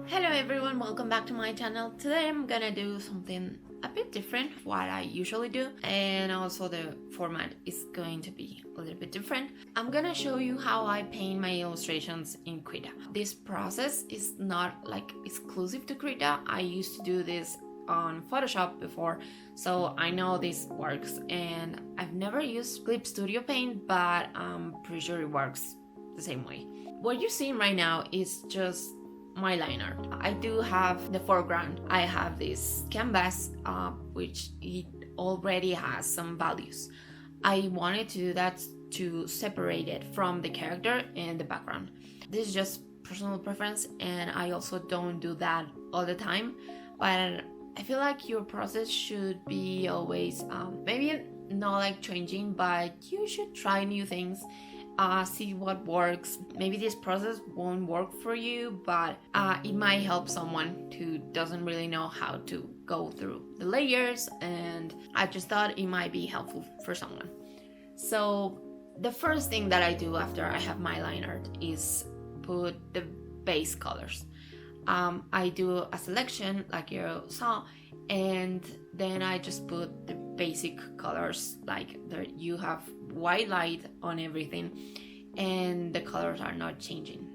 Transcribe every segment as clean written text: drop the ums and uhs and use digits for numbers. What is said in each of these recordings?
Hello everyone, welcome back to my channel. Today I'm gonna do something a bit different from what I usually do, and also the format is going to be a little bit different. I'm gonna show you how I paint my illustrations in Krita. This process is not like exclusive to Krita. I used to do this on Photoshop before, so I know this works, and I've never used Clip Studio Paint, but I'm pretty sure it works the same way. What you're seeing right now is just my line art. I do have the foreground. I have this canvas which it already has some values. I wanted to do that to separate it from the character and the background. This is just personal preference, and I also don't do that all the time, but I feel like your process should be always maybe not like changing, but you should try new things, see what works. Maybe this process won't work for you, but it might help someone who doesn't really know how to go through the layers, and I just thought it might be helpful for someone. So the first thing that I do after I have my line art is put the base colors. I do a selection like you saw, and then I just put the basic colors, like there you have white light on everything and the colors are not changing.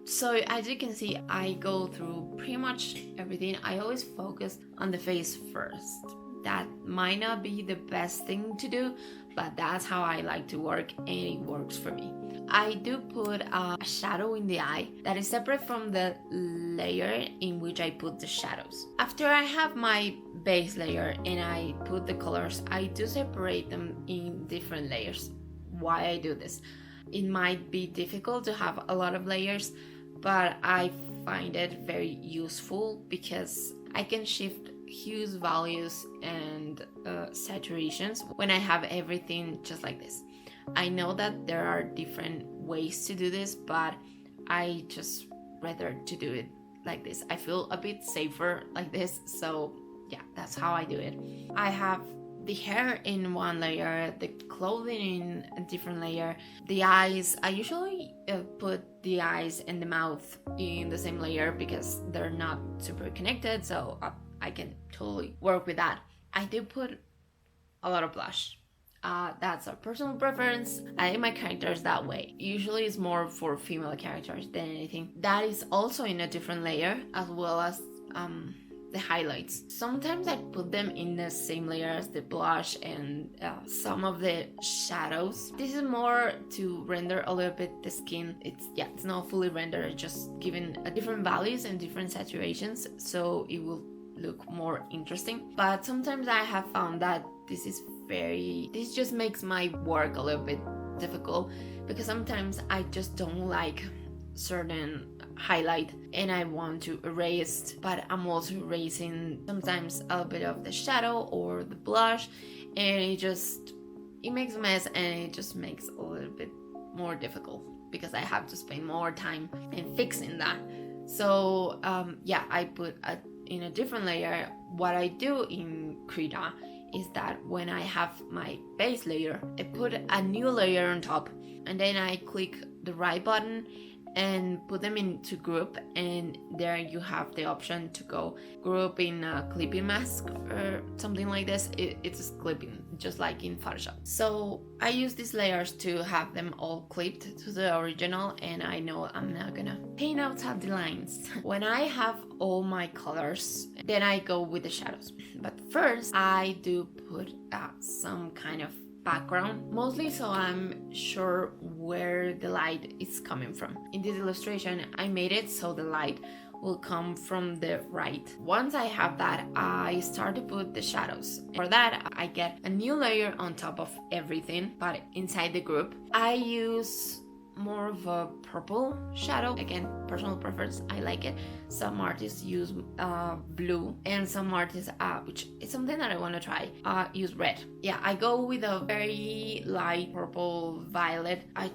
So as you can see, I go through pretty much everything. I always focus on the face first. That might not be the best thing to do, but that's how I like to work, and it works for me. I do put a shadow in the eye that is separate from the layer in which I put the shadows. After I have my base layer and I put the colors, I do separate them in different layers. Why I do this? It might be difficult to have a lot of layers, but I find it very useful because I can shift hues, values, and saturations when I have everything just like this. I know that there are different ways to do this, but I just rather to do it like this. I feel a bit safer like this, so yeah, that's how I do it. I have the hair in one layer, the clothing in a different layer, the eyes. I usually put the eyes and the mouth in the same layer because they're not super connected, so I can totally work with that. I do put a lot of blush. That's a personal preference. I like my characters that way. Usually it's more for female characters than anything. That is also in a different layer, as well as the highlights. Sometimes I put them in the same layer as the blush and some of the shadows. This is more to render a little bit the skin. It's not fully rendered, it's just given different values and different saturations, so it will look more interesting. But sometimes I have found that this just makes my work a little bit difficult, because sometimes I just don't like certain highlight and I want to erase, but I'm also erasing sometimes a little bit of the shadow or the blush, and it makes a mess, and it just makes a little bit more difficult because I have to spend more time in fixing that. So I put in a different layer. What I do in Krita is that when I have my base layer, I put a new layer on top, and then I click the right button and put them into group, and there you have the option to go group in a clipping mask or something like this. It's clipping just like in Photoshop. So I use these layers to have them all clipped to the original, and I know I'm not gonna paint outside the lines. When I have all my colors, then I go with the shadows. But first I do put some kind of background, mostly so I'm sure where the light is coming from. In this illustration, I made it so the light will come from the right. Once I have that, I start to put the shadows. For that, I get a new layer on top of everything, but inside the group. I use more of a purple shadow. Again, personal preference, I like it. Some artists use blue, and some artists, which is something that I want to try, use red. Yeah, I go with a very light purple violet. I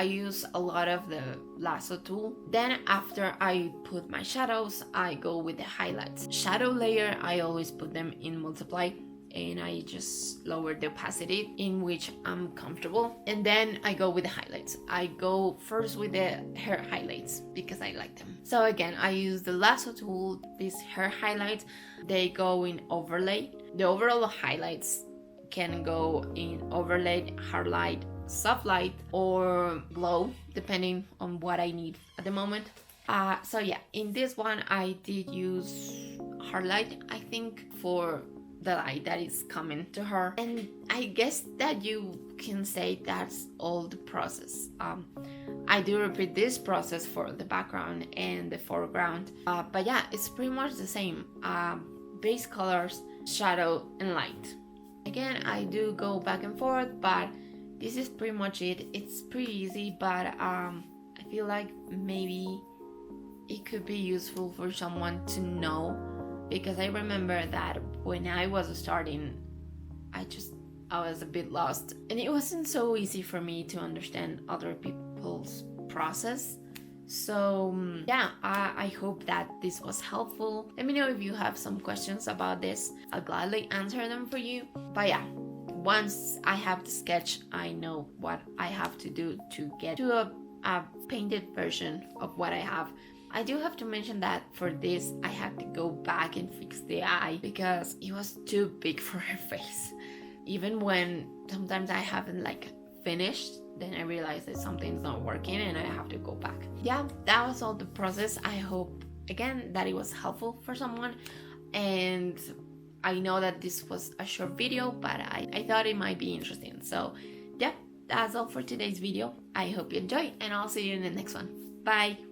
use a lot of the lasso tool. Then after I put my shadows, I go with the highlights. Shadow layer, I always put them in multiply. and I just lower the opacity in which I'm comfortable, and then I go with the highlights. I go first with the hair highlights because I like them. So again, I use the lasso tool. These hair highlights, they go in overlay. The overall highlights can go in overlay, hard light, soft light, or glow, depending on what I need at the moment. So yeah, in this one I did use hard light, I think, for the light that is coming to her. And I guess that you can say that's all the process. I do repeat this process for the background and the foreground, but yeah, it's pretty much the same. Base colors, shadow, and light. Again, I do go back and forth, but this is pretty much it. It's pretty easy, but I feel like maybe it could be useful for someone to know, because I remember that when I was starting, I was a bit lost, and it wasn't so easy for me to understand other people's process. So yeah, I hope that this was helpful. Let me know if you have some questions about this. I'll gladly answer them for you. But yeah, once I have the sketch, I know what I have to do to get to a painted version of what I have. I do have to mention that for this, I had to go back and fix the eye because it was too big for her face. Even when sometimes I haven't finished, then I realize that something's not working and I have to go back. Yeah, that was all the process. I hope, again, that it was helpful for someone. And I know that this was a short video, but I thought it might be interesting. So yeah, that's all for today's video. I hope you enjoy, and I'll see you in the next one. Bye!